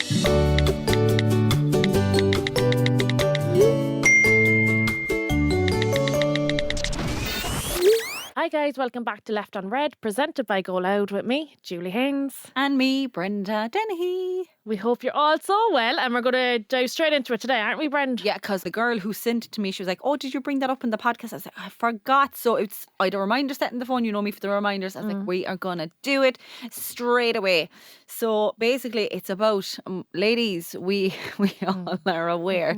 Hi guys, welcome back to Left on Red, presented by Go Loud with me, Julie Haynes. And me, Brenda Dennehy. We hope you're all so well, and we're going to dive straight into it today, aren't we, Brenda? Yeah, because the girl who sent it to me, she was like, oh, did you bring that up in the podcast? I was like, I forgot. So I had a reminder set in the phone. You know me for the reminders. I was like, we are going to do it straight away. So basically, it's about, ladies, we all are aware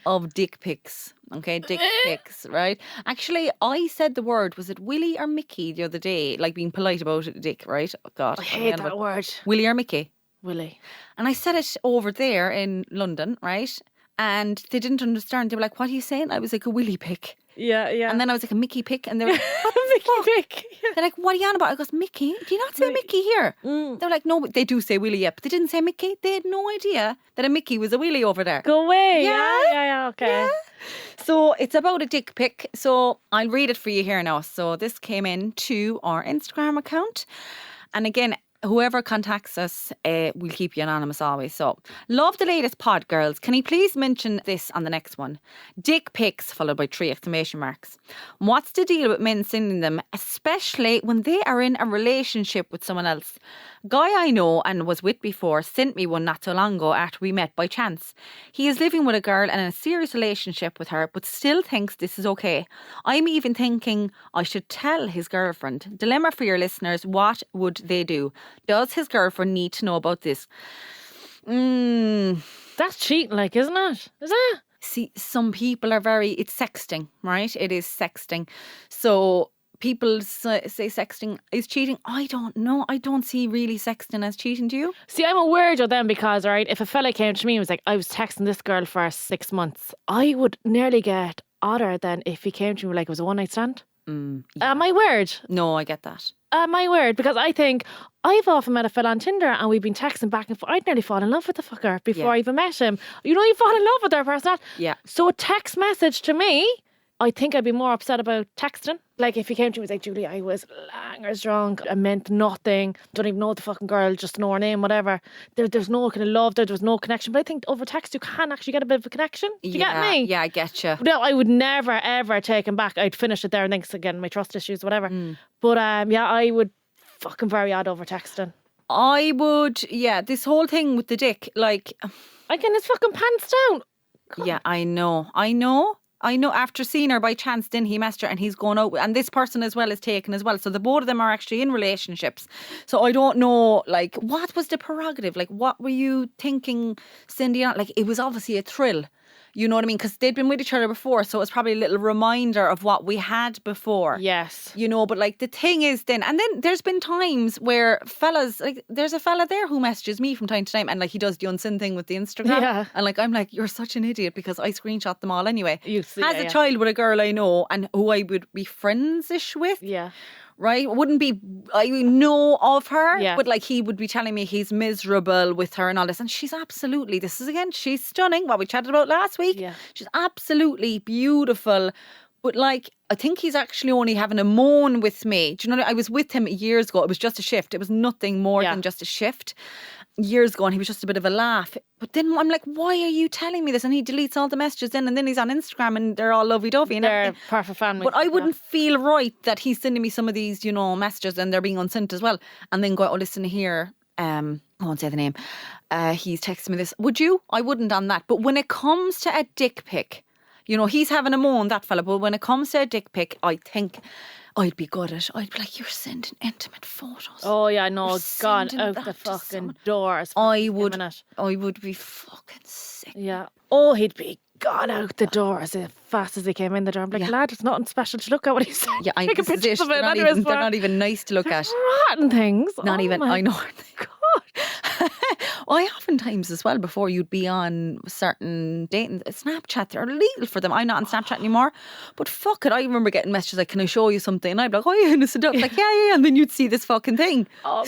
of dick pics. Okay, dick pics, right? Actually, I said the word, was it Willie or Mickey the other day? Like being polite about it, dick, right? Oh, God. I hate that word. Willie or Mickey? Willie. And I said it over there in London, right? And they didn't understand. They were like, what are you saying? I was like, a Willie pic. Yeah. And then I was like, a Mickey pic. And they were like, what the Mickey fuck? pic. Yeah. They're like, what are you on about? I goes, Mickey? Do you not say Mickey here? They're like, no, they do say Willie, yeah, but they didn't say Mickey. They had no idea that a Mickey was a Willie over there. Go away. Yeah. Okay. Yeah. So it's about a dick pic. So I'll read it for you here now. So this came in to our Instagram account. And again, whoever contacts us, we'll keep you anonymous always. So, love the latest pod, girls. Can you please mention this on the next one? Dick pics, followed by 3 exclamation marks. What's the deal with men sending them, especially when they are in a relationship with someone else? Guy I know and was with before sent me one not so long ago after we met by chance. He is living with a girl and in a serious relationship with her, but still thinks this is okay. I'm even thinking I should tell his girlfriend. Dilemma for your listeners, what would they do? Does his girlfriend need to know about this? That's cheating, like, isn't it? Is it? See, some people are it's sexting, right? It is sexting. So people say sexting is cheating. I don't know. I don't see really sexting as cheating, do you? See, I'm a weirdo then because, right, if a fella came to me and was like, I was texting this girl for 6 months, I would nearly get odder than if he came to me like it was a one-night stand. Yeah. Am I weird? No, I get that. Am I weird? Because I think I've often met a fella on Tinder and we've been texting back and forth. I'd nearly fall in love with the fucker before I even met him. You know, you fall in love with their person. Yeah. So a text message to me, I think I'd be more upset about texting. Like if he came to me and was like, Julie, I was langers drunk. I meant nothing. Don't even know the fucking girl, just know her name, whatever. There's no kind of love there. There was no connection. But I think over text you can actually get a bit of a connection. Do you get me? Yeah, I get you. No, I would never, ever take him back. I'd finish it there and then, 'cause again, my trust issues, whatever. But yeah, I would fucking very odd over texting. I would, this whole thing with the dick, like... Again, his fucking pants down. God. Yeah, I know. After seeing her by chance, then he messaged her and he's going out. And this person as well is taken as well. So the both of them are actually in relationships. So I don't know, like, what was the prerogative? Like, what were you thinking, Cindy? Like, it was obviously a thrill. You know what I mean? Because they'd been with each other before. So it's probably a little reminder of what we had before. Yes. You know, but like the thing is then there's been times where fellas, like there's a fella there who messages me from time to time and like he does the unseen thing with the Instagram. Yeah. And like, I'm like, you're such an idiot because I screenshot them all anyway. You see, As a child with a girl I know and who I would be friends-ish with. Yeah. Right? I know of her, yeah. But like he would be telling me he's miserable with her and all this. And she's absolutely, she's stunning, what we chatted about last week. Yeah. She's absolutely beautiful. But like, I think he's actually only having a moan with me. Do you know what I was with him years ago. It was just a shift. It was nothing more than just a shift. Years ago, and he was just a bit of a laugh. But then I'm like, why are you telling me this? And he deletes all the messages then, and then he's on Instagram and they're all lovey-dovey. And they're perfect family. But I wouldn't feel right that he's sending me some of these, you know, messages and they're being unsent as well. And then go, oh, listen here, I won't say the name. He's texting me this. Would you? I wouldn't on that. But when it comes to a dick pic, you know, he's having a moan, that fella. But when it comes to a dick pic, I think I'd be good at. I'd be like, you're sending intimate photos. Oh yeah, no, gone out the fucking doors. I would be fucking sick. Yeah. Oh, he'd be gone out the door as fast as he came in the door. I'm like, lad, it's nothing special to look at what he said. Yeah, Take a picture of it. They're not even nice to look at. Rotten things. Not even. I know. God. I oftentimes as well, before you'd be on certain dating Snapchat, they're illegal for them. I'm not on Snapchat anymore, but fuck it, I remember getting messages like, can I show you something? And I'd be like, oh yeah, and it's like, yeah, and then you'd see this fucking thing. Oh,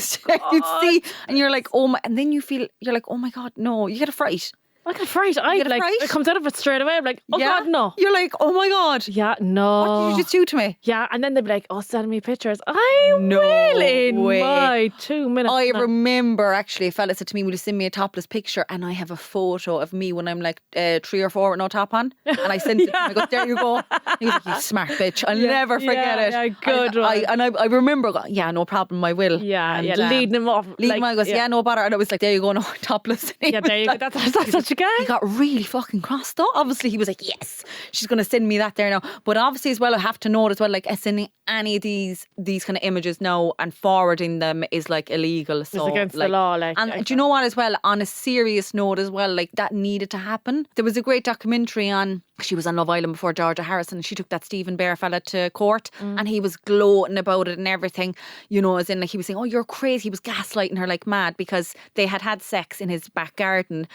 you'd see, and you're like, oh my, and then you're like, oh my God, no, you get a fright. I got fright. I get a like fright? it comes out of it straight away. I'm like, oh Yeah. God, no. You're like, oh my God. Yeah, no. What did you just do to me? Yeah, and then they'd be like, oh, send me pictures. I No will in way. my 2 minutes. I now. remember actually a fella said to me, will you send me a topless picture? And I have a photo of me when I'm like 3 or 4 with no top on. And I sent it to him. I go, there you go. And he was like, you smart bitch. I'll never forget it. Yeah, good one. I remember going, yeah, no problem, I will. Yeah, and, yeah, leading him off. Leading him on, he goes, yeah, no bother. And I was like, there you go, no, topless. And he Yeah, was there you go. like- That's such a guy. He got really fucking cross though. Obviously he was like, yes, she's going to send me that there now. But obviously as well, I have to note as well, like sending any of these kind of images now and forwarding them is like illegal. So It's against like, the law. Like, and do you know what as well, on a serious note as well, like that needed to happen. There was a great documentary on, she was on Love Island before Georgia Harrison, and she took that Stephen Bear fella to court and he was gloating about it and everything, you know, as in like he was saying, oh, you're crazy. He was gaslighting her like mad because they had sex in his back garden.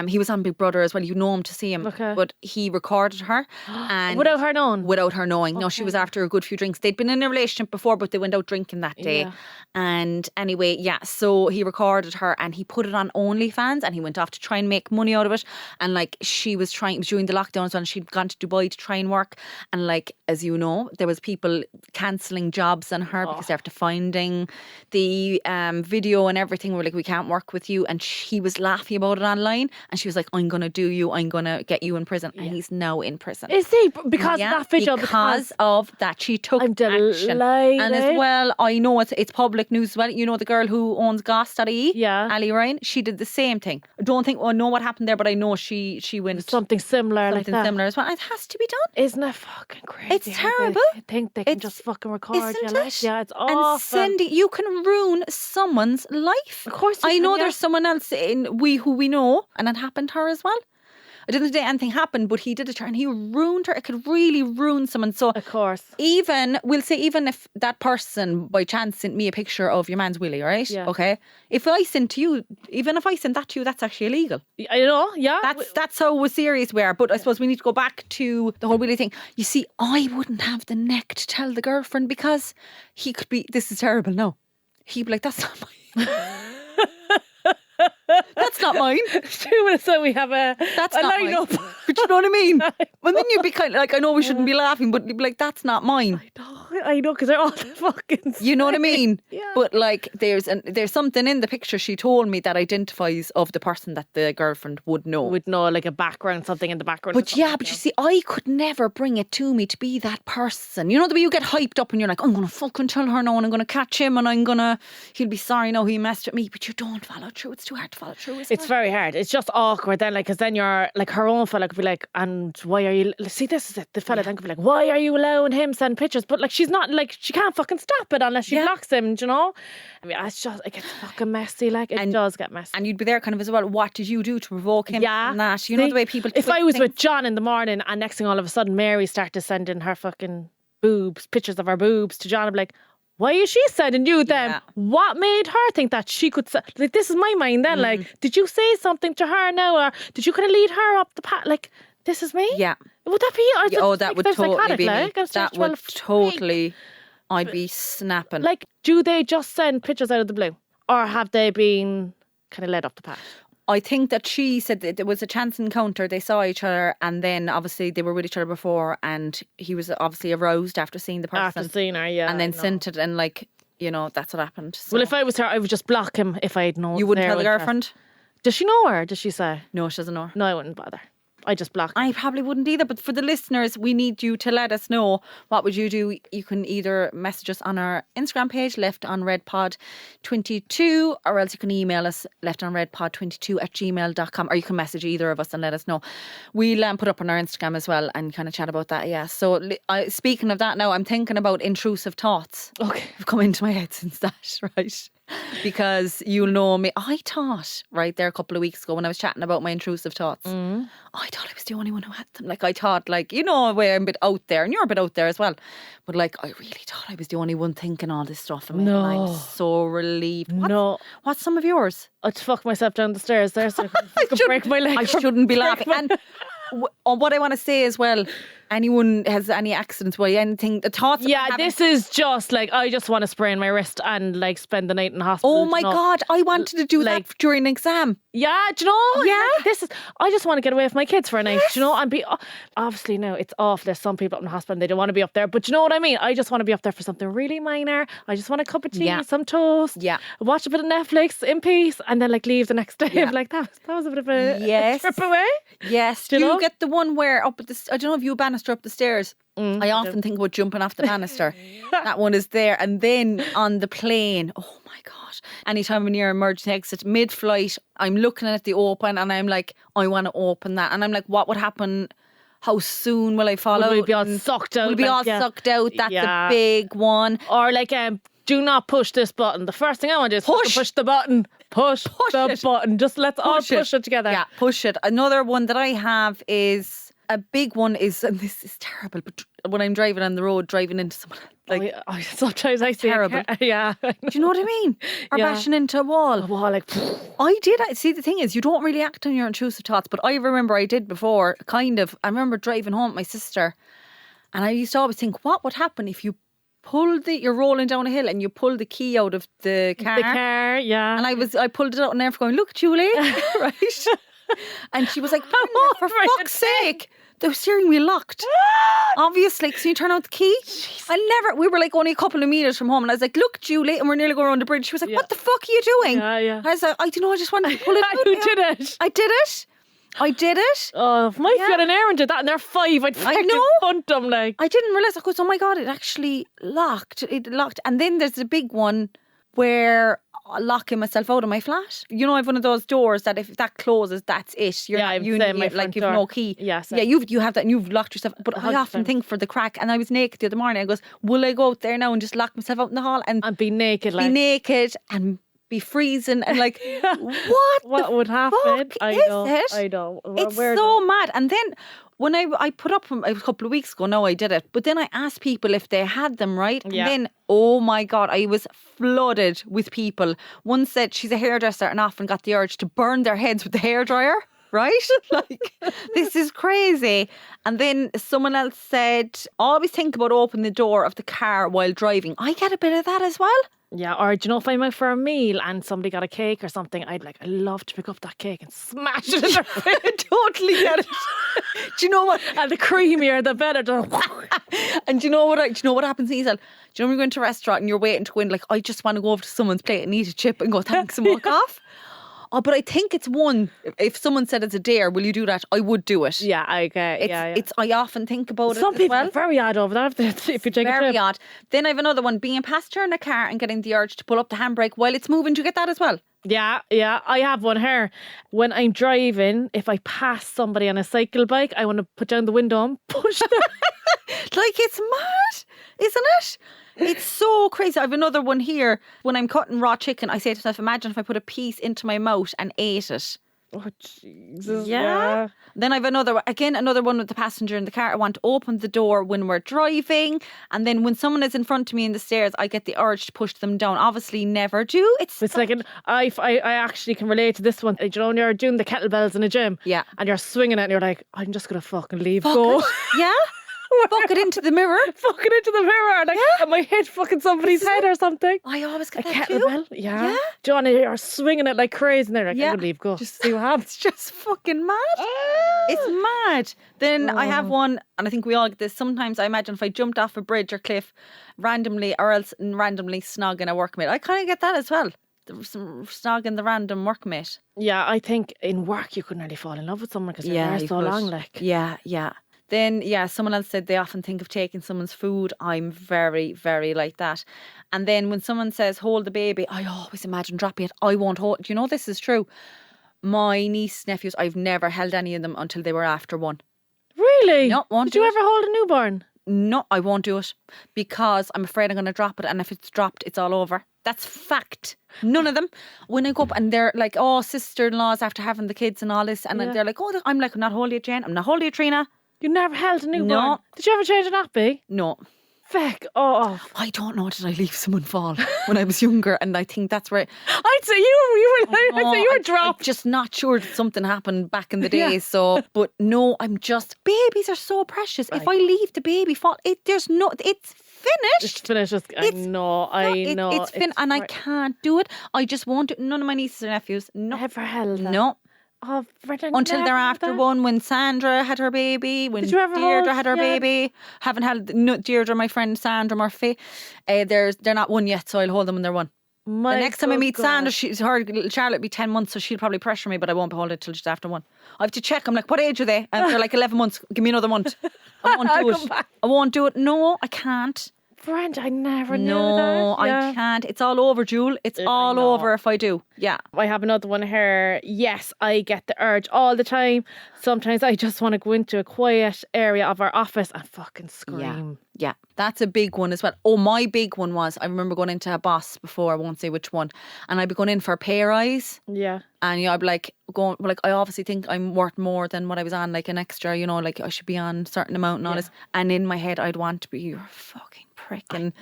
He was on Big Brother as well. You know him to see him. Okay. But he recorded her and without her knowing. Without her knowing. No, she was after a good few drinks. They'd been in a relationship before, but they went out drinking that day. Yeah. And anyway, yeah, so he recorded her and he put it on OnlyFans and he went off to try and make money out of it. And like she was trying, it was during the lockdown as well, and she'd gone to Dubai to try and work. And like, as you know, there was people cancelling jobs on her because after finding the video and everything, were like, we can't work with you. And he was laughing about it online. And she was like, I'm going to do you. I'm going to get you in prison. And he's now in prison. Is he? Because of Yeah, that video? because of that. She took I'm action. delighted. And as well, I know it's public news as well. You know the girl who owns Goss.ie? Yeah. Ali Ryan? She did the same thing. I don't think I know what happened there, but I know she went Something similar like something that. similar as well. It has to be done. Isn't it fucking crazy? It's how they terrible. think they can It's- just fucking record you. Isn't Like, it? yeah, it's And awful. sending, you can ruin someone's life. Of course you I can, know yeah. there's someone else who we know, and it happened to her as well. I didn't say anything happened, but he did it to her and he ruined her. It could really ruin someone. So Of course. even if that person by chance sent me a picture of your man's willy, right? Yeah. Okay. If I sent to you, even if I sent that to you, that's actually illegal. I know, yeah. That's how serious we are. But I suppose we need to go back to the whole willy thing. You see, I wouldn't have the neck to tell the girlfriend because he could be, this is terrible, no. He'd be like, that's not mine. That's not mine. 2 minutes so we have a That's not line mine. up. But you know what I mean? Well, then you'd be kind of like, I know we shouldn't be laughing, but you'd be like, that's not mine. I know, because they're all fucking You know what I mean? Yeah. But like, there's something in the picture she told me that identifies of the person that the girlfriend would know. would know like a background, something in the background. But yeah, but you see, I could never bring it to me to be that person. You know the way you get hyped up and you're like, I'm going to fucking tell her now and I'm going to catch him and he'll be sorry now he messed with me. But you don't follow through. It's too hard to follow through, isn't It's it? very hard. It's just awkward then, like, because then you're like, her own fella could be like, and why are you? See, this is it. The fella then could be like, why are you allowing him send pictures? But like, she's not like, she can't fucking stop it unless she blocks him. Do you know? I mean, it's just, it gets fucking messy. Like, it does get messy. And you'd be there kind of as well. What did you do to provoke him? Yeah. And that. You know See, the way people. If I twist was things? with John in the morning and next thing all of a sudden Mary started sending her fucking boobs, pictures of her boobs to John, I'd be like, why is she sending you them? Yeah. What made her think that she could like, this is my mind then. Like, did you say something to her now, or did you kind of lead her up the path? Like, this is me? Yeah. Would that be you? Yeah, oh, that would totally be me. Like, That would totally. I'd be snapping. Like, do they just send pictures out of the blue, or have they been kind of led up the path? I think that she said that there was a chance encounter. They saw each other, and then obviously they were with each other before, and he was obviously aroused after seeing the person, After seeing her, yeah. and then I know. sent it, and like, you know, that's what happened. So. Well, if I was her, I would just block him if I had known. You wouldn't there tell the with her. girlfriend? Does she know her? Does she say? No, she doesn't know. No, I wouldn't bother. I just block. I probably wouldn't either, but for the listeners, we need you to let us know what would you do. You can either message us on our Instagram page, leftonredpod22, or else you can email us leftonredpod22@gmail.com, or you can message either of us and let us know. We'll put up on our Instagram as well and kind of chat about that, yeah. So speaking of that now, I'm thinking about intrusive thoughts. Okay. Have come into my head since that, right? Because you'll know me. I thought, right there a couple of weeks ago when I was chatting about my intrusive thoughts, I thought I was the only one who had them. Like, I thought, like, you know, where I'm a bit out there, and you're a bit out there as well. But like, I really thought I was the only one thinking all this stuff. And No. I'm so relieved. No. What's some of yours? I'd fuck myself down the stairs there so I could break my leg. I shouldn't be Break laughing. my- And what I want to say as well, anyone has any accidents, anything, the thoughts about Yeah, having... this is just like, I just want to sprain my wrist and like spend the night in the hospital. Oh my you know? God, I wanted to do like- that during an exam. Yeah, do you know? Yeah. Like, this is. I just want to get away with my kids for a night. Do you know? And be obviously now it's off. There's some people up in the hospital and they don't want to be up there. But do you know what I mean? I just want to be up there for something really minor. I just want a cup of tea, Yeah. some toast. Yeah. Watch a bit of Netflix in peace, and then like leave the next day. Yeah. Like that was a bit of a Yes. trip away. Yes. Do Do you you know? get the one where up at the... I don't know if you banister up the stairs. I often think about jumping off the banister. That one is there. And then on the plane, oh my God. Anytime I'm near emergency exit, mid-flight, I'm looking at the open and I'm like, I want to open that. And I'm like, what would happen? How soon will I fall out? We'll be all And sucked out. We'll be like, all yeah. sucked out. That's Yeah. a big one. Or like, do not push this button. The first thing I want to do is push the button. Push the it. button. Just let's all push it together. Yeah, push it. Another one that I have is... A big one is, and this is terrible, but when I'm driving on the road, driving into someone, like, sometimes I see terrible. Yeah. do you know what I mean? Or Yeah. bashing into a wall. A wall, like, I did. See, the thing is, you don't really act on your intrusive thoughts, but I remember I did before, kind of. I remember driving home with my sister, and I used to always think, what would happen if you you're rolling down a hill and you pull the key out of the car? the car, yeah. And I pulled it out and never going, look, Julie, right? And she was like, Brenda, for fuck's sake, the steering wheel locked. Obviously, because you turn out the key. We were like only a couple of meters from home, and I was like, look, Julie, and we're nearly going around the bridge. She was like, what the fuck are you doing? Yeah. I was like, I don't know, I just wanted to pull it out. You did it. I did it. Oh, if my friend and Aaron did that and they're 5, I'd fucking know. punt them like. I didn't realise, I goes, oh my God, it actually locked. It locked. And then there's the big one where locking myself out of my flat. You know, I've one of those doors that if that closes, that's it. I've same my front you've door. no key. Yes. Yeah, you have that and you've locked yourself. But I often think for the crack, and I was naked the other morning, I goes, will I go out there now and just lock myself out in the hall and be naked, be like. naked and be freezing and like, what would happen? fuck is it? I know. It's so mad. And then when I put up a couple of weeks ago, no, I did it. But then I asked people if they had them, right? And then, oh my God, I was flooded with people. One said she's a hairdresser and often got the urge to burn their heads with the hairdryer. Right? Like, this is crazy. And then someone else said, always think about opening the door of the car while driving. I get a bit of that as well. Yeah, or do you know if I'm out for a meal and somebody got a cake or something, I love to pick up that cake and smash it in their face. I totally get it. Do you know what? And the creamier, the better. And do you know what happens, Hazel? Do you know when you go into a restaurant and you're waiting to go in, like, I just want to go over to someone's plate and eat a chip and go, thanks, and walk off? Oh, but I think it's one. If someone said it's a dare, will you do that? I would do it. Yeah, okay. It's I often think about Some it. people as well. are very odd over that if you take a Very trip. odd. Then I have another one. Being a passenger in a car and getting the urge to pull up the handbrake while it's moving. Do you get that as well? Yeah. I have one here. When I'm driving, if I pass somebody on a cycle bike, I want to put down the window and push them. Like, it's mad, isn't it? It's so crazy. I have another one here. When I'm cutting raw chicken, I say to myself, imagine if I put a piece into my mouth and ate it. Oh, Jesus. Yeah. Then I have another one with the passenger in the car. I want to open the door when we're driving. And then when someone is in front of me in the stairs, I get the urge to push them down. Obviously, never do. It's like I actually can relate to this one. You know, when you're doing the kettlebells in a gym, Yeah. and you're swinging it, and you're like, I'm just gonna fucking leave Fuck go. it. Yeah. Fuck it into the mirror. Fucking into the mirror, like, I might hit fucking somebody's head or something. I always A get that kettlebell, too. yeah. Johnny, you're swinging it like crazy, and they're like, Yeah. I'm gonna leave go. Just see what happens. It's just fucking mad. It's mad. Then I have one, and I think we all get this. Sometimes I imagine if I jumped off a bridge or cliff randomly, or else randomly snogging a workmate. I kind of get that as well. Snogging the random workmate. Yeah, I think in work you could nearly fall in love with someone because they're there you so could. long. Like, Yeah. Then, someone else said they often think of taking someone's food. I'm very, very like that. And then when someone says, hold the baby, I always imagine dropping it. I won't hold. Do you know this is true? My niece, nephews, I've never held any of them until they were after one. really? No, won't Did you do ever hold a newborn? No, I won't do it because I'm afraid I'm going to drop it. And if it's dropped, it's all over. That's fact. None of them. When I go up and they're like, oh, sister-in-laws after having the kids and all this. And they're like, oh, I'm not holding you, Jane. I'm not holding you, Trina. You never held a newborn? No. Did you ever change a nappy? No. Feck off. I don't know, did I leave someone fall when I was younger? And I think that's where I'd say you were I'm dropped. just not sure that something happened back in the day. Yeah. So, but no, babies are so precious. If I leave the baby fall, it's finished. It's finished. I know. It's finished, and I can't do it. I just won't do it. None of my nieces or nephews. No. Never held that. No. Oh, Brenda, Until never they're had after that. one, when Sandra had her baby, when Did you ever Deirdre hold- had her yeah. baby. Haven't had Deirdre, my friend Sandra Murphy. They're not one yet, so I'll hold them when they're one. My The next time I good meet God. Sandra, her little Charlotte will be 10 months, so she'll probably pressure me, but I won't hold it till she's after one. I have to check. I'm like, what age are they? And they're like 11 months. Give me another month. I won't do Come it. back. I won't do it. No, I can't. Brenda, I never knew that. No, Yeah. I can't. It's all over, Jewel. It's all know. over if I do. Yeah. I have another one here. Yes, I get the urge all the time. Sometimes I just want to go into a quiet area of our office and fucking scream. Yeah, that's a big one as well. Oh, my big one was, I remember going into a boss before, I won't say which one, and I'd be going in for a pay rise. Yeah. And I'd be like, I obviously think I'm worth more than what I was on, like an extra, like I should be on a certain amount and all this. And in my head, I'd want to be, you're a fucking prick. And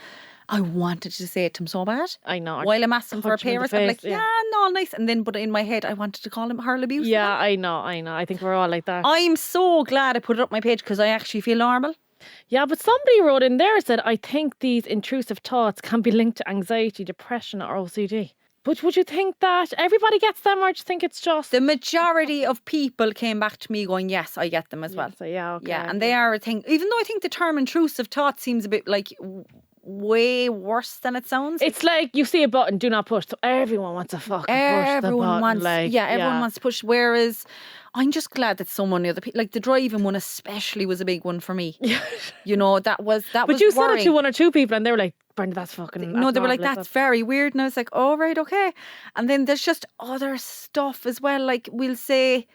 I wanted to say it to him so bad. I know. While I'm asking for a punch him pay in the rise, I'm like, face, no, nice. And then, but in my head, I wanted to call him hurl abuse. Yeah, I know. I think we're all like that. I'm so glad I put it up my page because I actually feel normal. Yeah, but somebody wrote in there said, I think these intrusive thoughts can be linked to anxiety, depression, or OCD. But would you think that everybody gets them, or do you think it's just... The majority of people came back to me going, yes, I get them as well. So, yeah, okay. Yeah, and they are a thing. Even though I think the term intrusive thought seems a bit like way worse than it sounds. It's like you see a button, do not push. So everyone wants to fucking push the button. Everyone wants to push. Whereas I'm just glad that so many other people, like the driving one especially, was a big one for me. That was But you said worrying. it to one or two people, and they were like, Brenda, that's fucking... No, they were like, abnormal, that's very weird. And I was like, oh, right, okay. And then there's just other stuff as well. Like we'll say,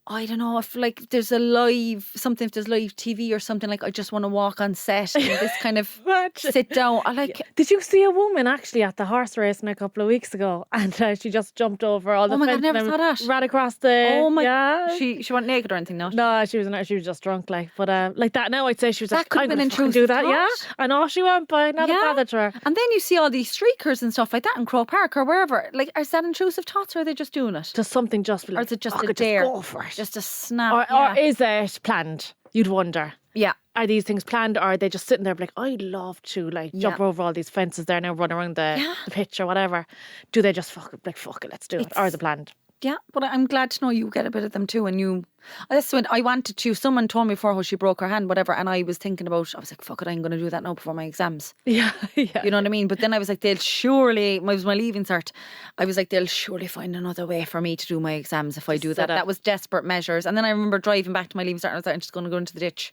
I don't know, if like there's a live, something, if there's live TV or something, like I just want to walk on set and this kind of sit down. I like... Did you see a woman actually at the horse racing a couple of weeks ago, and she just jumped over all the Oh my God, fence never and saw that. ran across the... Oh my... Yeah. She went naked or anything, no? No, she was just drunk, like. But like that now, I'd say she was That like, could I'm have been going to fucking intrusive do that. Yeah, thought. I know she went by, not a bother to her. And then you see all these streakers and stuff like that in Croke Park or wherever. Like, is that intrusive thoughts, or are they just doing it? Does something just... Or is it just fuck a it, dare? Just go for it. Just a snap. Or is it planned? You'd wonder. Yeah. Are these things planned, or are they just sitting there like, I'd love to jump over all these fences there now, run around the pitch or whatever? Do they just fuck it, let's do it? Or is it planned? Yeah, but I'm glad to know you get a bit of them too. And you, that's when I wanted to. Someone told me before how she broke her hand, whatever, and I was thinking about. I was like, "Fuck it, I'm going to do that now before my exams." Yeah. You know what I mean? But then I was like, they'll surely. It was my leaving cert. I was like, they'll surely find another way for me to do my exams if I do that. That was desperate measures. And then I remember driving back to my leaving cert, and I was like, I'm just going to go into the ditch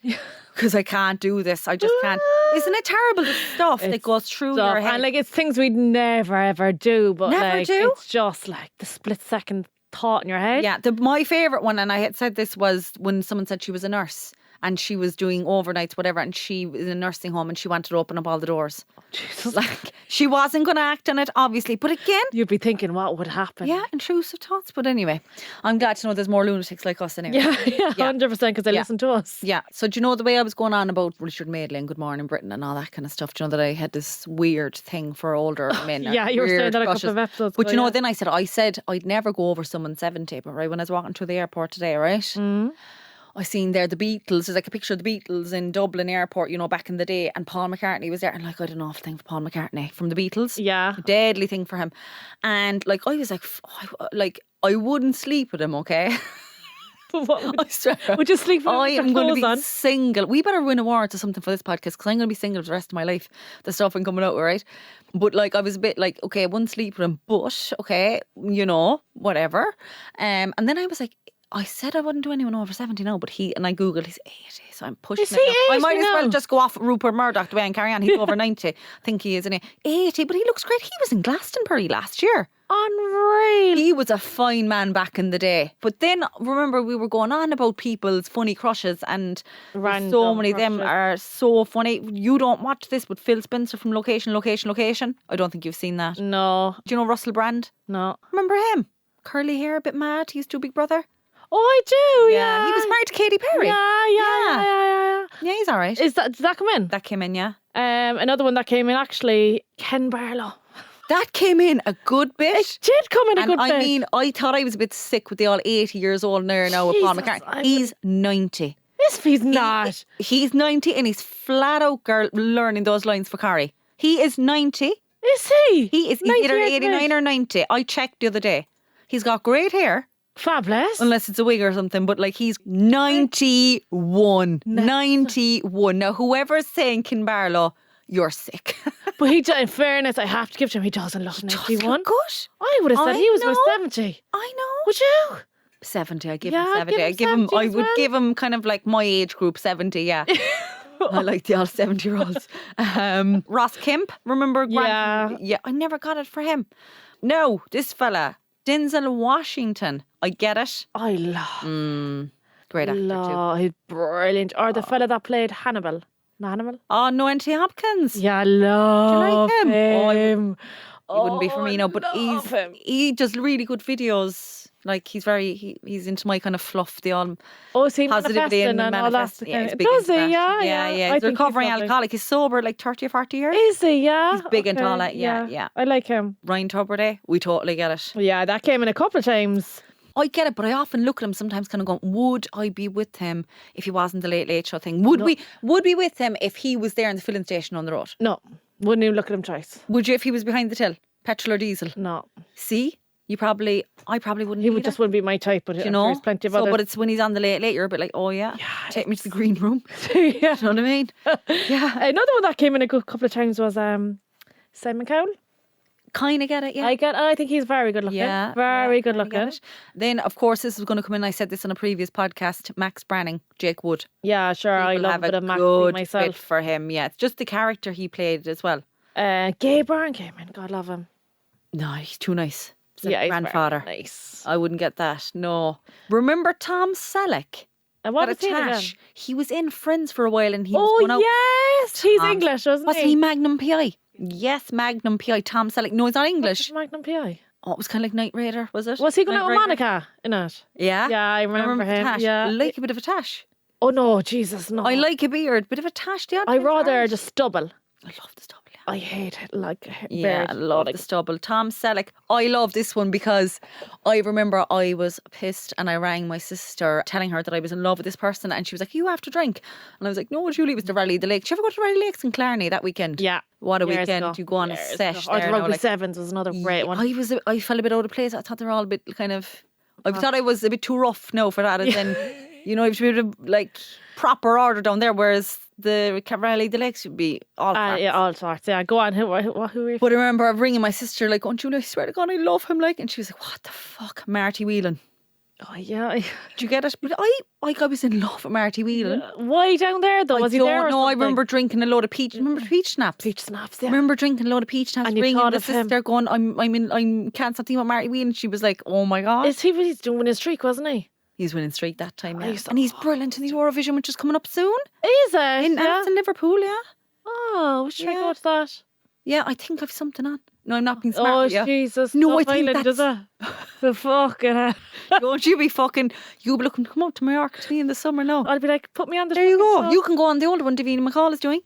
because I can't do this. I just can't. Isn't it terrible, the stuff that goes through your head? And like, it's things we'd never ever do, but Never do? It's just like the split second thought in your head. Yeah, my favourite one, and I had said this, was when someone said she was a nurse and she was doing overnights, whatever, and she was in a nursing home and she wanted to open up all the doors. Jesus. Like, she wasn't going to act on it, obviously, but again, You'd be thinking, what would happen? yeah, intrusive thoughts. But anyway, I'm glad to know there's more lunatics like us anyway. Yeah, 100%, because they listen to us. Yeah, so do you know the way I was going on about Richard Madeley and Good Morning Britain and all that kind of stuff? Do you know that I had this weird thing for older men? Yeah, you were saying that a couple of episodes But ago, you know, yeah. then I said I'd never go over someone 70, but right when I was walking through the airport today, right? Mm. I seen there the Beatles. There's like a picture of the Beatles in Dublin airport, back in the day, and Paul McCartney was there, and like, I don't know, thing for Paul McCartney from the Beatles. Yeah. Deadly thing for him. And like, I was like, I wouldn't sleep with him, okay? What I swear. would you sleep with I am going to be on? single. We better win awards or something for this podcast, because I'm going to be single for the rest of my life. The stuff I'm coming out with, right? But like, I was a bit like, okay, I wouldn't sleep with him, but okay, whatever. And then I was like, I said I wouldn't do anyone over 70 now, but and I googled, he's 80, so I'm pushing Is it. he Now. I 80 might as well now? just go off Rupert Murdoch the way and carry on. He's over 90. I think he is, isn't he? 80, but he looks great. He was in Glastonbury last year. Unreal. He was a fine man back in the day. But then, remember, we were going on about people's funny crushes, and Random so many of them crushes. are so funny. You don't watch this, but Phil Spencer from Location. I don't think you've seen that. No, Do you know Russell Brand? no. Remember him? Curly hair, a bit mad. He used to do Big Brother. Oh, I do, yeah. He was married to Katy Perry. Yeah. Yeah, he's all right. Did that come in? That came in, yeah. Another one that came in, actually, Ken Barlow. That came in a good bit. It did come in a And good bit. I mean, I thought I was a bit sick with the all 80 years old now with Paul Jesus, McCartney. He's 90. Yes, he's not. He's 90 and he's flat out girl learning those lines for Carrie. He is 90. Is he? He's 90 either years of 89 age. or 90. I checked the other day. He's got great hair. Fabulous. Unless it's a wig or something, but like he's 91. 91. Now, whoever's saying Ken Barlow, you're sick. But in fairness, I have to give to him, he doesn't look 91. Good. I would have said I he was about know. 70. I know. Would you? 70. I give Yeah, him I'd 70. give him 70 I as would well. give him kind of like my age group, 70. Yeah. I like the all 70-year-olds. Ross Kemp, remember? Yeah. Yeah, I never got it for him. No, this fella, Denzel Washington. I get it. I love. Great actor too. He's brilliant. Or the fella that played Hannibal. No, Hannibal? Oh, no, Anthony Hopkins. Yeah, I love him? Oh, him. He wouldn't be for me, no, but him. he does really good videos. Like he's he's into my kind of fluff, the all See, positivity and manifesting all that. manifest. Yeah, he's big Does into he? that. Yeah. Yeah. I He's think recovering lovely. alcoholic. He's sober like 30 or 40 years. Is he? Yeah. He's big into all Okay, that. Yeah. I like him. Ryan Tuberty, we totally get it. Yeah, that came in a couple of times. I get it, but I often look at him sometimes kind of going, would I be with him if he wasn't the Late Late Show thing? Would we be with him if he was there in the filling station on the road? No, wouldn't even look at him twice. Would you if he was behind the till? Petrol or diesel? No. See? I probably wouldn't He either. just wouldn't be my type, but You know? there's plenty of others. But it's when he's on the Late Late, you're a bit like, oh yeah, take me to the green room. yeah. You know what I mean? Yeah. Another one that came in a good couple of times was Simon Cowell. Kind of get it, yeah. I think he's very good looking. Yeah. Very good I get looking. it. Then, of course, this is going to come in. I said this on a previous podcast. Max Branning, Jake Wood. Yeah, sure. I People love have a bit of Max good myself. fit for him. Yeah, it's just the character he played as well. Gay Byrne came in. God love him. No, he's too nice. He's like Yeah, he's grandfather. very nice. I wouldn't get that. No. Remember Tom Selleck? And what Got was a he again? tash. He was in Friends for a while and he was Oh going out. yes, he's Tom- English, wasn't Wasn't he Magnum PI? Yes, Magnum PI. Tom Selleck. No, he's not English. Magnum PI. Oh, it was kind of like Knight Raider, was it? Was he going Knight out with Rider? Monica in it? Yeah. Yeah, I remember the him. tash. Yeah. I like a bit of a tash. Oh no, Jesus, no. I like a beard. Bit of a tash. The odd I time's rather alright. the stubble. I love the stubble. Yeah. I hate it. Like Yeah, I beard. love Like, the stubble. Tom Selleck. I love this one because I remember I was pissed and I rang my sister telling her that I was in love with this person and she was like, you have to drink. And I was like, no, Julie, it was the Rally of the Lake. Did you ever go to Rally Lakes in Clarny that weekend? Yeah. What a Years weekend. ago. You go on a Years sesh ago. Or there. the now, Rugby like- Sevens was another great one. I felt a bit out of place. I thought they were all a bit kind of... I thought I was a bit too rough now for that. And then, you know, you have to be able to, like, proper order down there, whereas the Rally of the Lakes should be all crap. Yeah, all sorts. Yeah, go on. Who are you? But I remember ringing my sister, like, oh, Julie, I swear to God, I love him, like, and she was like, what the fuck, Marty Whelan. Oh yeah. Do you get it? But I was in love with Marty Whelan. Why down there though? Was he there? Or No, I something? remember drinking a load of peach. Remember peach snaps? Peach snaps. I Yeah. remember drinking a load of peach snaps, And you ringing thought the of him. sister, going, I can't stop thinking about Marty Whelan. She was like, oh my God. He's doing his streak, wasn't he? He's winning streak that time, yeah. I used to- And he's brilliant in the Eurovision, which is coming up soon. Is it? And Yeah. it's in Liverpool, yeah. Oh, we should Yeah. go to that. Yeah, I think I've something on. No, I'm not being smart Oh with you. Jesus! No, Love I think Island, is that's- it? The fucking hell. Don't you be fucking... You'll be looking to come out to Mallorca to me in the summer now. I'll be like, put me on the. There you fucking go. show. You can go on the older one Davina McCall is doing.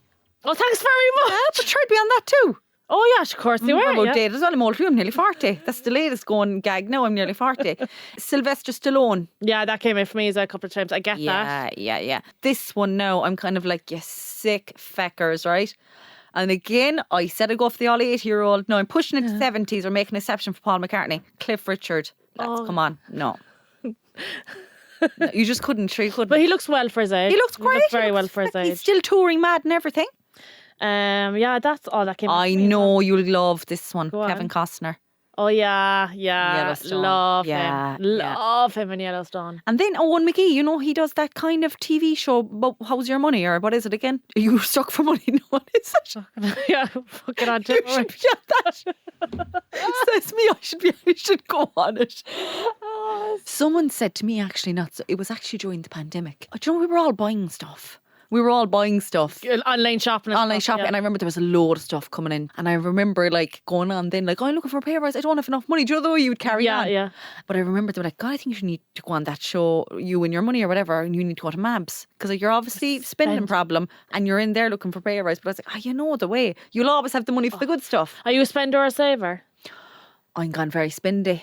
Oh, thanks very much. But try to be on that too. Oh yeah, of course they I'm were. about dated as well. I'm old for you. I'm nearly 40. That's the latest going gag now. I'm nearly 40. Sylvester Stallone. Yeah, that came in for me as well a couple of times. I get that. Yeah. This one now, I'm kind of like, you sick feckers, right? And again, I said I'd go for the all 80-year-old. No, I'm pushing it to 70s. We're making an exception for Paul McCartney. Cliff Richard. Let's come on. No. No, you just couldn't. Sure, you couldn't. But he looks well for his age. He looks great. very well for his He's age. still touring mad and everything. Yeah, that's all that came. in I for me. know you'll love this one. Go Kevin on. Costner. Oh yeah. Yellowstone. Love Yeah, him. yeah. Love him in Yellowstone. And then Owen McGee, you know, he does that kind of TV show about how's your money, or what is it again? Are you stuck for money? No, what is it? Yeah, fucking on You to should be on that. Says me, I should go on it. Someone said to me, actually, it was actually during the pandemic. Do you know, we were all buying stuff. we were all buying stuff. Online shopping. Online shopping, and I remember there was a load of stuff coming in, and I remember like going on then like, I'm looking for a pay rise, I don't have enough money. Do you know the way you would carry on? Yeah. But I remember they were like, God, I think you need to go on that show, You and Your Money or whatever, and you need to go to Mabs because like, you're obviously spending problem and you're in there looking for pay rise. But I was like, you know the way, you'll always have the money for the good stuff. Are you a spender or a saver? I'm gone very spendy.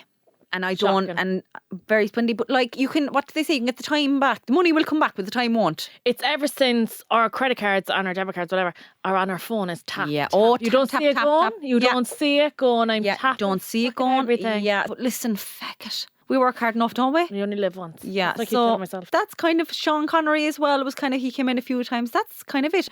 And I don't, and very spendy, but like you can, what do they say? You can get the time back. The money will come back, but the time won't. It's ever since our credit cards and our debit cards, whatever, are on our phone is tapped. Yeah. Tap. Oh, you don't see it going. You don't see it going. I'm tapping. Don't see it going. Everything. Yeah. But listen, feck it. We work hard enough, don't we? You only live once. Yeah. That's so myself. That's kind of Sean Connery as well. It was kind of, he came in a few times. That's kind of it.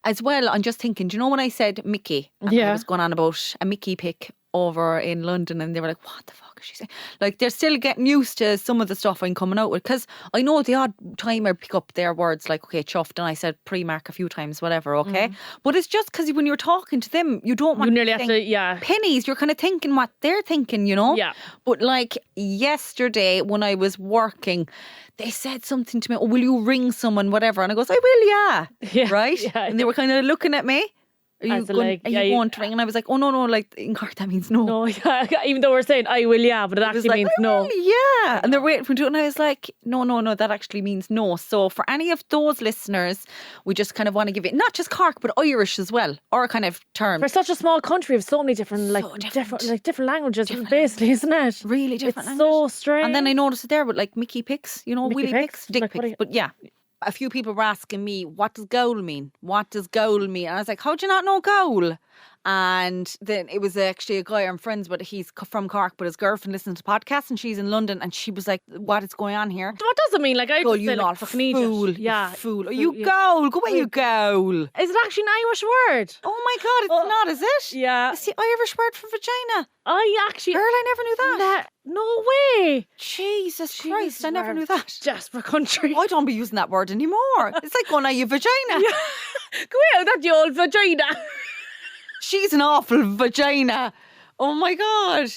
As well, I'm just thinking, do you know when I said Mickey? And I was going on about a Mickey pic over in London, and they were like, what the fuck is she saying? Like, they're still getting used to some of the stuff I'm coming out with, because I know the odd time I pick up their words like, okay, chuffed, and I said pre-mark a few times, whatever, okay? But it's just because when you're talking to them, you don't want you nearly have to, pennies, you're kind of thinking what they're thinking, you know? Yeah. But like yesterday when I was working, they said something to me, oh, will you ring someone, whatever? And I goes, I will, yeah. Right? Yeah. And they were kind of looking at me. Are you going to ring? And I was like, oh, no, like in Cork that means no. No, even though we're saying I will, but it actually means no. Will, yeah. And they're waiting for me to do it. And I was like, no, that actually means no. So for any of those listeners, we just kind of want to give it, not just Cork, but Irish as well, or kind of terms. For such a small country, we have so many different different languages, basically, isn't it? Really different. It's so strange. And then I noticed it there with like Mickey pics, you know, Mickey Willy pics, dick like, pics. But yeah. A few people were asking me, what does goal mean? What does goal mean? And I was like, how do you not know goal? And then it was actually a guy I'm friends with. He's from Cork, but his girlfriend listens to podcasts and she's in London, and she was like, what is going on here? What does it mean? Like, I goal, just you say, not like, fucking fool. Egypt. Yeah. Fool. You goal. Go away, you goal. Is it actually an Irish word? Oh my God, it's not, is it? Yeah. It's the Irish word for vagina. I actually... Girl, I never knew that. No way. Jesus Christ, I never knew that. Desperate country. I don't be using that word anymore. It's like going, are you vagina? Yeah. Go out, that the old vagina. She's an awful vagina. Oh my God.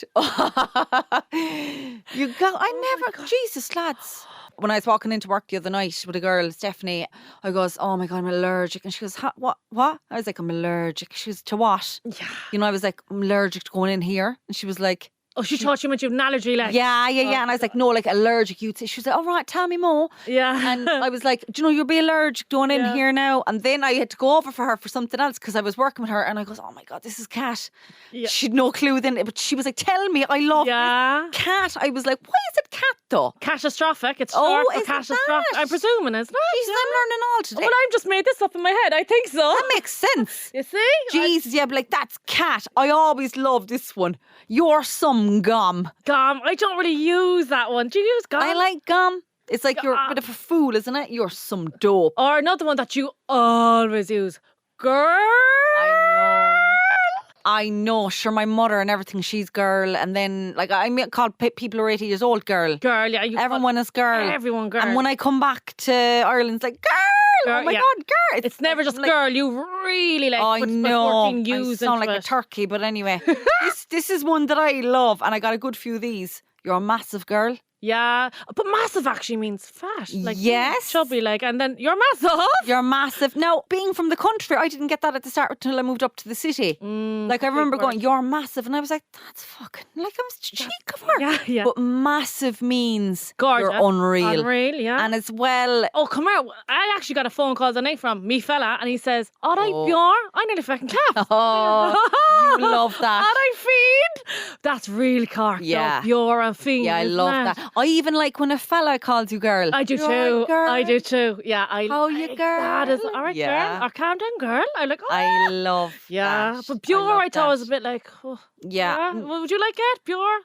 Jesus, lads. When I was walking into work the other night with a girl, Stephanie, I goes, oh my God, I'm allergic. And she goes, what? I was like, I'm allergic. She goes, to what? Yeah. You know, I was like, I'm allergic to going in here. And she was like, oh, she thought you meant you had an allergy, like. Yeah. And I was like, no, like allergic. You'd say. She was like, all right, tell me more. Yeah. And I was like, do you know, you'll be allergic going in here now. And then I had to go over for her for something else because I was working with her. And I goes, oh my God, this is Cat. Yeah. She'd no clue then. But she was like, tell me, I love this Cat. I was like, why is it Cat though? Catastrophic. It's short for catastrophic. I'm presuming, isn't it? Jesus, I'm learning all today. Well, I've just made this up in my head. I think so. That makes sense. You see? Jesus, but like, that's Cat. I always love this one. You're some gum. Gum. I don't really use that one. Do you use gum? I like gum. It's like you're a bit of a fool, isn't it? You're some dope. Or another one that you always use. Girl. I know. Sure, my mother and everything, she's girl. And then, like, I call people who are 80 years old girl. Girl, yeah. Everyone is girl. Everyone girl. And when I come back to Ireland, it's like, girl. Oh my God, girl. It's never just like, girl. You really like I know. I sound like a turkey, but anyway. this is one that I love, and I got a good few of these. You're a massive girl. Yeah, but massive actually means fat. Like, yes. Chubby, like, and then you're massive. You're massive. Now, being from the country, I didn't get that at the start until I moved up to the city. Like, I remember going, you're massive. And I was like, that's fucking, like, I was cheek of her. Yeah. But massive means gorgeous. You're unreal. Unreal, yeah. And as well... Oh, come here. I actually got a phone call the night from me fella, and he says, all right, Bjorn, I nearly fucking clapped. Oh, you love that. All right, Fiend. That's real Cork. Yeah. Bjorn and Fiend. Yeah, I love that. I even like when a fella calls you girl. I do too. Girl. I do too. Yeah. How you girl? That is all right, girl. Or calm down, girl. I like. Oh. I love. Yeah, that. but Bjorn, I thought was a bit like. Oh, yeah. Would you like it, Bjorn?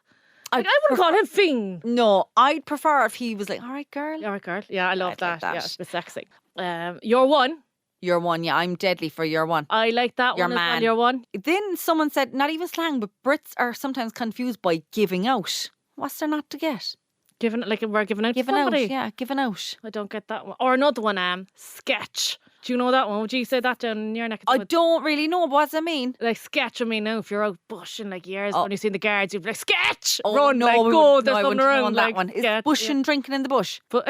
Like, I wouldn't call him Fiend. No, I'd prefer if he was like, all right, girl. All right, girl. Yeah, I love that. Like that. Yeah, it's a bit sexy. You're one. You're one, yeah. I'm deadly for you're one. I like that you're one man. as well, you're one. Then someone said, not even slang, but Brits are sometimes confused by giving out. What's there not to get? Giving, like we're giving out giving to somebody. Out, yeah, giving out. I don't get that one. Or another one, sketch. Do you know that one? Would you say that down in your neck? I don't really know. What does it mean? Like sketch, I mean, now if you're out bushing like years when you see the guards, you'd be like, sketch! Oh, run, no, like, go, there's something around. That like, one. Is bushing drinking in the bush? But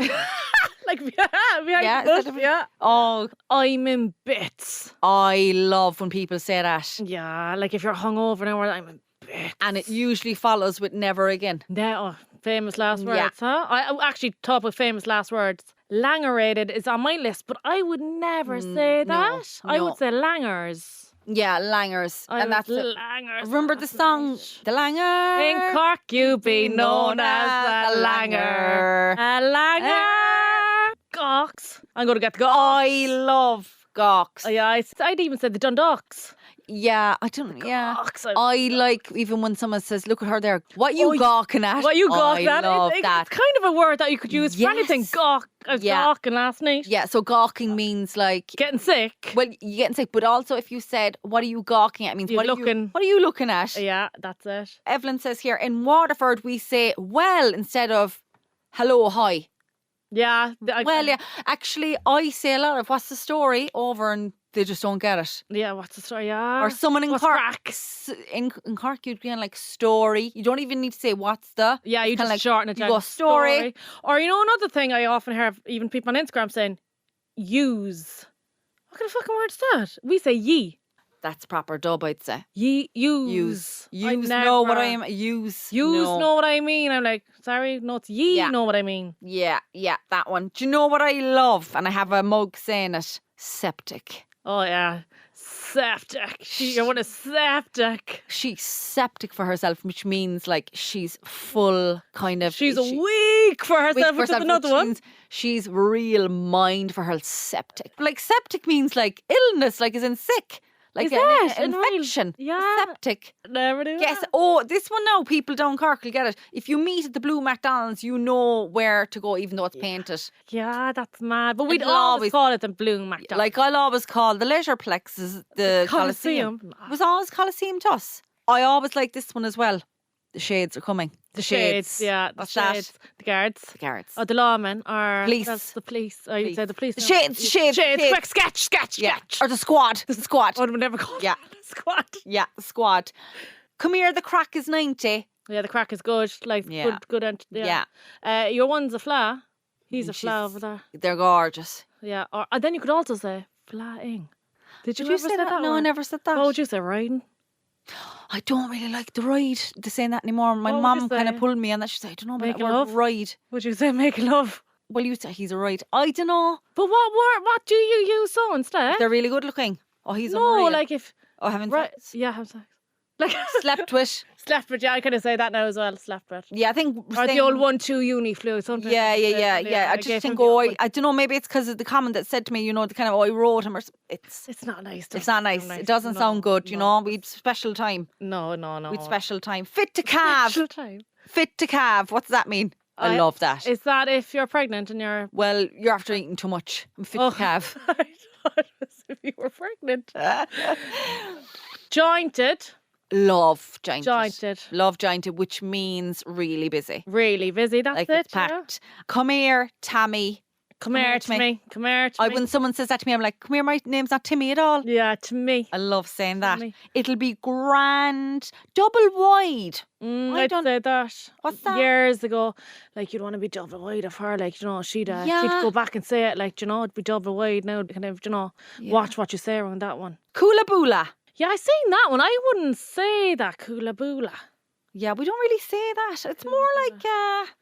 Like behind Yeah, the is bush, that a- yeah. Oh, I'm in bits. I love when people say that. Yeah, like if you're hungover now, I'm in bits. And it usually follows with never again. Now, famous last Yeah. words, huh? I actually thought about famous last words. Langerated is on my list, but I would never say that. I no. would say langers. Yeah, langers. I and was that's it. langers. Remember the last song, night. The Langer? In Cork, you be known as a langer. A langer. Gawks. I'm going to get the gawks. I love gawks. Oh, yeah, I'd even say the Dundalks. Yeah, I don't. Yeah, Gawks. I like even when someone says, "Look at her there." What you gawking at? What you gawking I at? love that. It's kind of a word that you could use for anything. Yes. Gawk. I was Yeah. gawking last night. Yeah, so gawking means like Getting sick. well, you getting sick, but also if you said, "What are you gawking at?" It means You're what looking. What are you looking at? Yeah, that's it. Evelyn says here in Waterford we say "well" instead of "hello, hi." Yeah. Well, yeah. Actually, I say a lot of "what's the story" over and they just don't get it. Yeah, what's the story? Yeah. Or someone in What's Cork. crack? In Cork, you'd be like story. You don't even need to say what's the. Yeah, you It's kinda just shorten it you down. go story. Or you know another thing I often hear even people on Instagram saying, use. What kind of fucking word is that? We say ye. That's proper dub, I'd say. Ye use. Use. I Use know what never- I am. Use. Use no. know what I mean. I'm like, sorry, no, it's ye Yeah. know what I mean. Yeah, that one. Do you know what I love? And I have a mug saying it. Septic. Oh yeah. Septic. You want a septic. She's septic for herself, which means like she's full kind of. She's she- weak for weak herself, for which is herself, another which one. means she's real mind for her septic. Like septic means like illness, like as in sick. Like Is an that? In real- infection. Yeah. Septic. Never do Yes. that. Oh, this one now, people down Cork will get it. If you meet at the Blue McDonald's, you know where to go, even though it's painted. Yeah, that's mad. But we'd It'll always always- call it the Blue McDonald's. Like I'll always call the Leisureplex is the Coliseum. Coliseum. It was always Coliseum to us. I always like this one as well. The shades are coming. The shades, yeah, the What's that? shades, the guards, The guards. or the lawmen, or Police. That's the police. Oh, you'd say the police. The no. shades, shades, shades. shades. Quick, sketch. Yeah. Or the squad. The squad. Oh, we never call Yeah. it the squad. Yeah, the squad. Come here, the crack is 90. Yeah, the crack is good. Like Yeah. good. Yeah. Your one's a fla. He's a fla She's- over there. They're gorgeous. Yeah. Or and then you could also say flying. Did you Did you ever say that? No, I one? never said that. What would you say, riding? I don't really like the ride. They're saying that anymore. My What would mum you kind of say? pulled me on that. She said, I don't know about that Making word love? ride. Would you say make love? Well, you say he's a ride. I don't know. But what do you use so instead? They're really good looking. Oh, he's no, unreal. like if Oh, having right, sex. yeah, have sex. Like Slept with. slept with. Yeah, I kind of say that now as well. Slept with. Yeah, I think. Or the old 1-2 uni flu. Something. Yeah. I just think, I don't know, maybe it's because of the comment that said to me, the kind of, I wrote him or it's not nice. it's not nice. It doesn't sound good, we'd special time. No. We'd special time. Fit to calve. Special time. Fit to calve. What does that mean? I love that. Is that if you're pregnant and you're... Well, you're after eating too much. I'm fit to calve. I thought it was if you were pregnant. Jointed. Love jointed. Jointed. Love jointed, which means really busy. Really busy. That's Like it. it's packed. Come here, Tammy. Come here to me. Come here to me. When someone says that to me, I'm like, come here, my name's not Timmy at all. Yeah, to me. I love saying that. Timmy. It'll be grand. Double wide. I'd don't- say that. What's that? Years ago, like you'd want to be double wide of her, like she'd Yeah. go back and say it, like it'd be double wide now. Kind of, watch what you say around that one. Kula boola. Yeah, I seen that one. I wouldn't say that kula boola. Yeah, we don't really say that. It's more like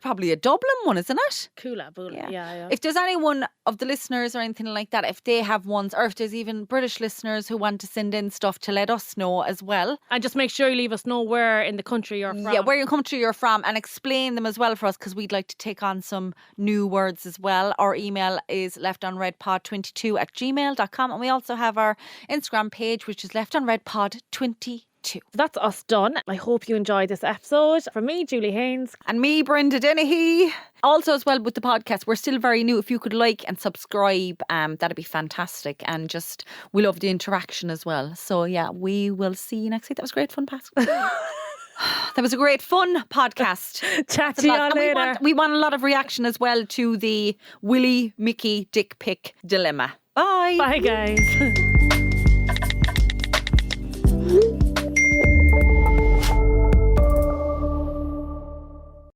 probably a Dublin one, isn't it? Kula boola. Yeah. If there's anyone of the listeners or anything like that, if they have ones, or if there's even British listeners who want to send in stuff to let us know as well. And just make sure you leave us know where in the country you're from. Yeah, where in country you're from, and explain them as well for us, because we'd like to take on some new words as well. Our email is leftonredpod22@gmail.com, and we also have our Instagram page, which is leftonredpod22. That's us done. I hope you enjoyed this episode. From me, Julie Haynes. And me, Brenda Dennehy. Also, as well with the podcast, we're still very new. If you could like and subscribe, that'd be fantastic. And just, we love the interaction as well. So yeah, we will see you next week. That was great fun, Pascal. That was a great fun podcast. Chat to you all And later. we want a lot of reaction as well to the Willie Mickey dick pic dilemma. Bye. Bye, guys.